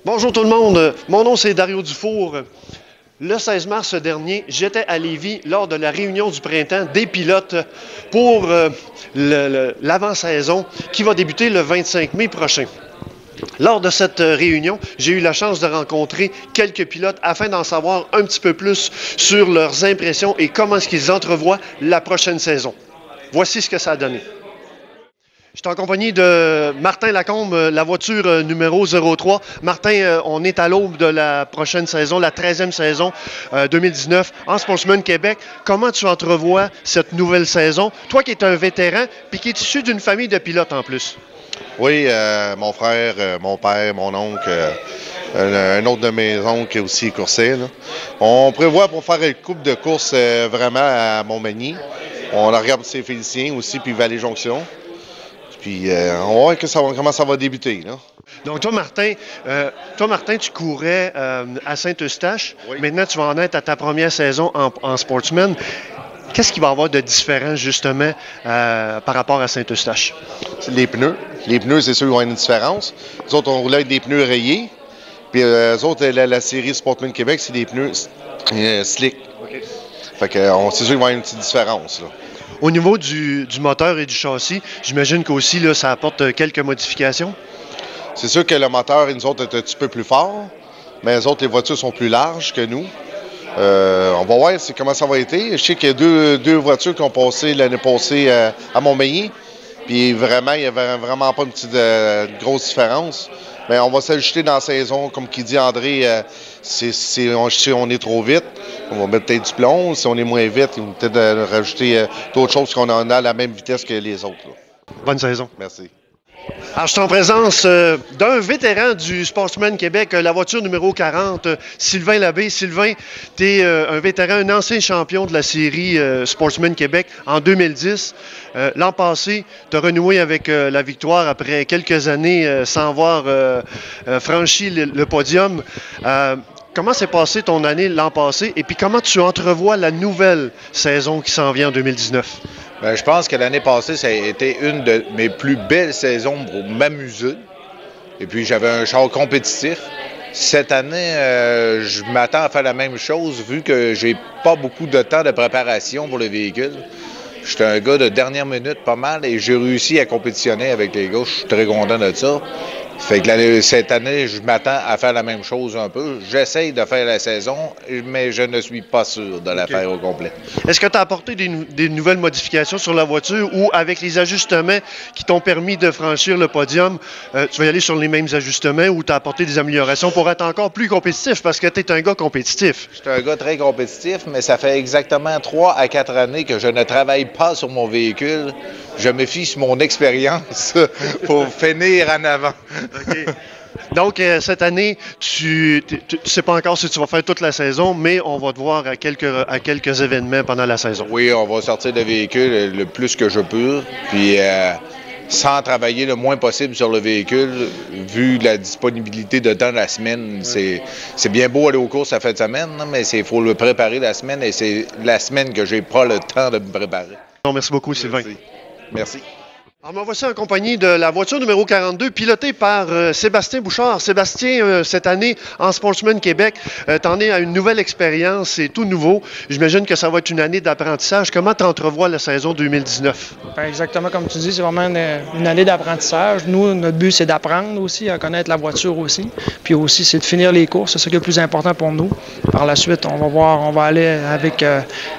Bonjour tout le monde, mon nom c'est Dario Dufour. Le 16 mars dernier, j'étais à Lévis lors de la réunion du printemps des pilotes pour l'avant-saison qui va débuter le 25 mai prochain. Lors de cette réunion, j'ai eu la chance de rencontrer quelques pilotes afin d'en savoir un petit peu plus sur leurs impressions et comment est-ce qu'ils entrevoient la prochaine saison. Voici ce que ça a donné. Je suis en compagnie de Martin Lacombe, la voiture numéro 03. Martin, on est à l'aube de la prochaine saison, la 13e saison 2019 en Sportsman Québec. Comment tu entrevois cette nouvelle saison? Toi qui es un vétéran puis qui est issu d'une famille de pilotes en plus. Oui, mon frère, mon père, mon oncle, un autre de mes oncles aussi coursait. Là. On prévoit pour faire une coupe de course vraiment à Montmagny. On regarde ses Féliciens aussi, puis Vallée-Jonction. Puis on va voir comment ça va débuter. Là. Donc toi, Martin, tu courais à Saint-Eustache. Oui. Maintenant, tu vas en être à ta première saison en Sportsman. Qu'est-ce qu'il va y avoir de différent, justement, par rapport à Saint-Eustache? Les pneus. Les pneus, c'est sûr qu'ils vont avoir une différence. Nous autres, on roulait avec des pneus rayés. Puis eux autres, la série Sportsman Québec, c'est des pneus slick. Okay. Fait que c'est sûr qu'il va y avoir une petite différence. Là. Au niveau du moteur et du châssis, j'imagine qu'aussi, là, ça apporte quelques modifications. C'est sûr que le moteur, nous autres, est un petit peu plus fort. Mais les autres, les voitures sont plus larges que nous. On va voir comment ça va être. Je sais qu'il y a deux voitures qui ont passé l'année passée à Montmagny. Puis vraiment, il n'y avait vraiment pas une petite grosse différence. Mais on va s'ajuster dans la saison. Comme qui dit André, si on est trop vite, on va mettre peut-être du plomb. Si on est moins vite, on va peut-être rajouter d'autres choses qu'on en a à la même vitesse que les autres. Là. Bonne saison. Merci. Alors, je suis en présence d'un vétéran du Sportsman Québec, la voiture numéro 40, Sylvain Labbé. Sylvain, tu es un vétéran, un ancien champion de la série Sportsman Québec en 2010. L'an passé, tu as renoué avec la victoire après quelques années sans avoir franchi le podium. Comment s'est passée ton année l'an passé et puis comment tu entrevois la nouvelle saison qui s'en vient en 2019? Bien, je pense que l'année passée, ça a été une de mes plus belles saisons pour m'amuser. Et puis, j'avais un char compétitif. Cette année, je m'attends à faire la même chose vu que j'ai pas beaucoup de temps de préparation pour le véhicule. J'étais un gars de dernière minute pas mal et j'ai réussi à compétitionner avec les gars. Je suis très content de ça. Fait que cette année, je m'attends à faire la même chose un peu. J'essaye de faire la saison, mais je ne suis pas sûr de la faire au complet. Est-ce que tu as apporté des nouvelles modifications sur la voiture ou avec les ajustements qui t'ont permis de franchir le podium, tu vas y aller sur les mêmes ajustements ou tu as apporté des améliorations pour être encore plus compétitif parce que tu es un gars compétitif? Je suis un gars très compétitif, mais ça fait exactement 3 à 4 années que je ne travaille pas sur mon véhicule. Je me fie sur mon expérience pour finir en avant. OK. Donc, cette année, tu ne sais pas encore si tu vas faire toute la saison, mais on va te voir à quelques événements pendant la saison. Oui, on va sortir le véhicule le plus que je peux, puis sans travailler le moins possible sur le véhicule, vu la disponibilité de temps de la semaine. C'est bien beau aller aux courses la fin de semaine, mais il faut le préparer la semaine, et c'est la semaine que j'ai pas le temps de me préparer. Non, merci beaucoup, Sylvain. Merci. Alors, me voici en compagnie de la voiture numéro 42, pilotée par Sébastien Bouchard. Sébastien, cette année, en Sportsman Québec, t'en es à une nouvelle expérience, c'est tout nouveau. J'imagine que ça va être une année d'apprentissage. Comment tu entrevois la saison 2019? Bien, exactement comme tu dis, c'est vraiment une année d'apprentissage. Nous, notre but, c'est d'apprendre aussi, à connaître la voiture aussi. Puis aussi, c'est de finir les courses. C'est ce qui est le plus important pour nous. Par la suite, on va aller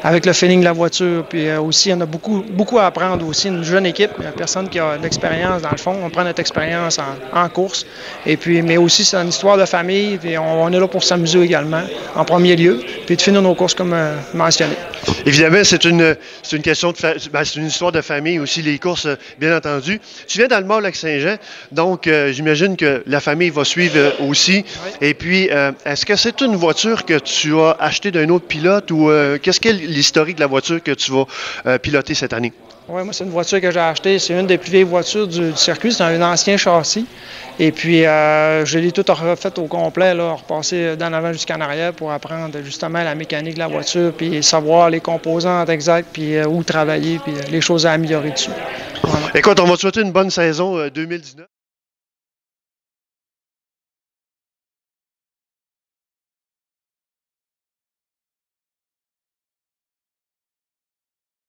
avec le feeling de la voiture. Puis aussi, on a beaucoup à apprendre aussi. Une jeune équipe, personne qui a de l'expérience dans le fond. On prend notre expérience en course. Et puis, mais aussi, c'est une histoire de famille. Puis on est là pour s'amuser également, en premier lieu. Puis de finir nos courses comme mentionné. Évidemment, c'est une question c'est une histoire de famille aussi, les courses, bien entendu. Tu viens dans le Mont-Lac-Saint-Jean, donc j'imagine que la famille va suivre aussi. Oui. Et puis, est-ce que c'est une voiture que tu as achetée d'un autre pilote ou qu'est-ce qu'est l'historique de la voiture que tu vas piloter cette année? Oui, moi, c'est une voiture que j'ai achetée. C'est une des plus vieilles voitures du circuit. C'est un ancien châssis. Et puis, je l'ai tout refait au complet, là, repassé d'en avant jusqu'en arrière pour apprendre justement la mécanique de la voiture, puis savoir les composantes exactes, puis où travailler, puis les choses à améliorer dessus. Voilà. Écoute, on va te souhaiter une bonne saison 2019.